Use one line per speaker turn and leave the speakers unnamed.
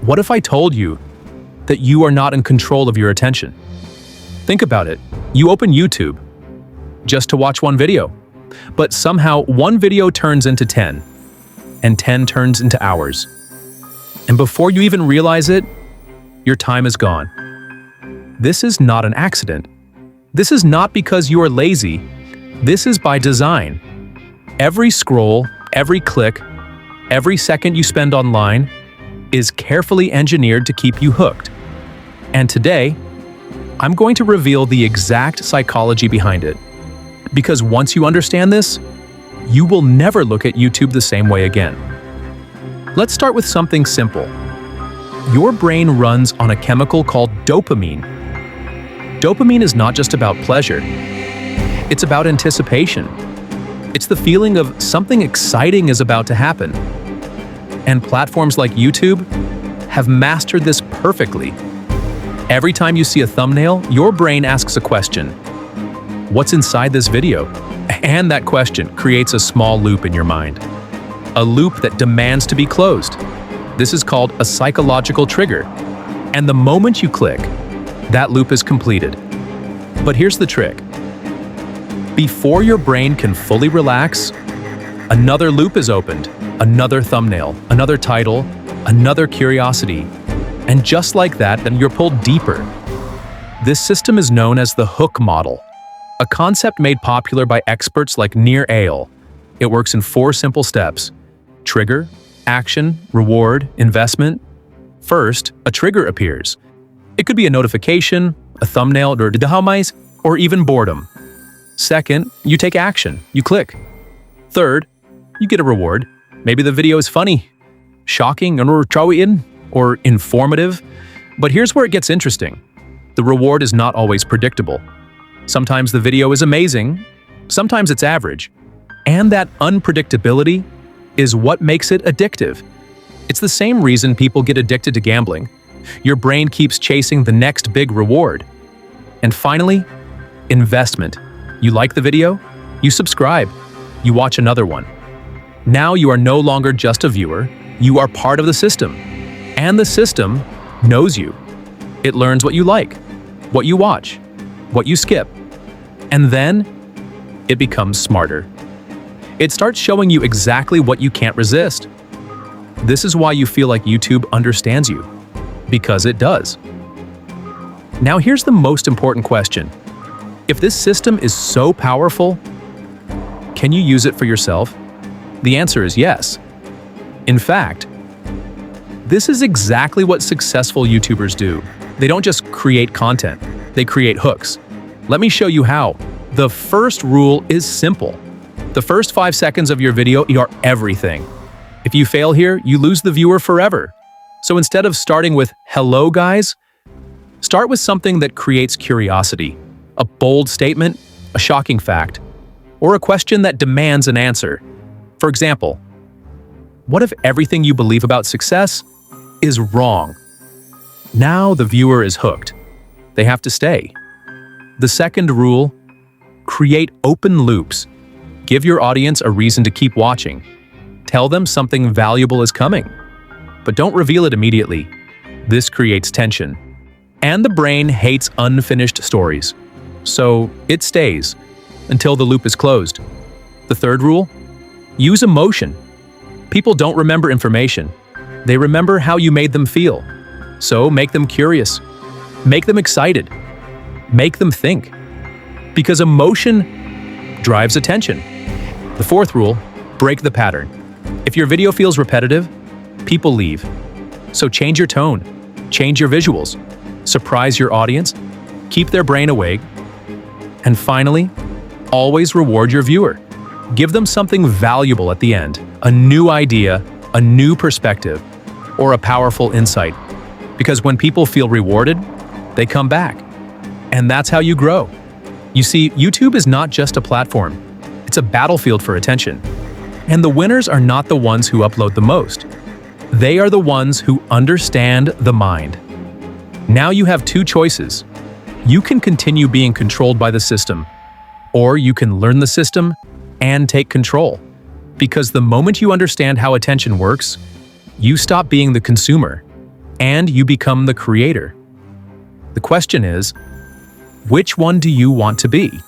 What if I told you that you are not in control of your attention? Think about it. You open YouTube just to watch one video, but somehow one video turns into 10, and 10 turns into hours. And before you even realize it, your time is gone. This is not an accident. This is not because you are lazy. This is by design. Every scroll, every click, every second you spend online is carefully engineered to keep you hooked. And today, I'm going to reveal the exact psychology behind it. Because once you understand this, you will never look at YouTube the same way again. Let's start with something simple. Your brain runs on a chemical called dopamine. Dopamine is not just about pleasure. It's about anticipation. It's the feeling of something exciting is about to happen. And platforms like YouTube have mastered this perfectly. Every time you see a thumbnail, your brain asks a question. What's inside this video? And that question creates a small loop in your mind. A loop that demands to be closed. This is called a psychological trigger. And the moment you click, that loop is completed. But here's the trick. Before your brain can fully relax, another loop is opened. Another thumbnail, another title, another curiosity. And just like that, then you're pulled deeper. This system is known as the hook model, a concept made popular by experts like Nir Eyal. It works in 4 simple steps: trigger, action, reward, investment. First, a trigger appears. It could be a notification, a thumbnail, or even boredom. Second, you take action, you click. Third, you get a reward. Maybe the video is funny, shocking, or informative. But here's where it gets interesting. The reward is not always predictable. Sometimes the video is amazing, sometimes it's average. And that unpredictability is what makes it addictive. It's the same reason people get addicted to gambling. Your brain keeps chasing the next big reward. And finally, investment. You like the video? You subscribe. You watch another one. Now you are no longer just a viewer, you are part of the system. And the system knows you. It learns what you like, what you watch, what you skip. And then it becomes smarter. It starts showing you exactly what you can't resist. This is why you feel like YouTube understands you. Because it does. Now here's the most important question. If this system is so powerful, can you use it for yourself? The answer is yes. In fact, this is exactly what successful YouTubers do. They don't just create content, they create hooks. Let me show you how. The first rule is simple. The first 5 seconds of your video are everything. If you fail here, you lose the viewer forever. So instead of starting with "Hello guys," start with something that creates curiosity. A bold statement, a shocking fact, or a question that demands an answer. For example, what if everything you believe about success is wrong? Now the viewer is hooked. They have to stay. The second rule, create open loops. Give your audience a reason to keep watching. Tell them something valuable is coming. But don't reveal it immediately. This creates tension. And the brain hates unfinished stories. So it stays until the loop is closed. The third rule, use emotion. People don't remember information. They remember how you made them feel. So make them curious. Make them excited. Make them think. Because emotion drives attention. The fourth rule, break the pattern. If your video feels repetitive, people leave. So change your tone. Change your visuals. Surprise your audience. Keep their brain awake. And finally, always reward your viewer. Give them something valuable at the end, a new idea, a new perspective, or a powerful insight. Because when people feel rewarded, they come back. And that's how you grow. You see, YouTube is not just a platform. It's a battlefield for attention. And the winners are not the ones who upload the most. They are the ones who understand the mind. Now you have 2 choices. You can continue being controlled by the system, or you can learn the system and take control. Because the moment you understand how attention works, you stop being the consumer and you become the creator. The question is, which one do you want to be?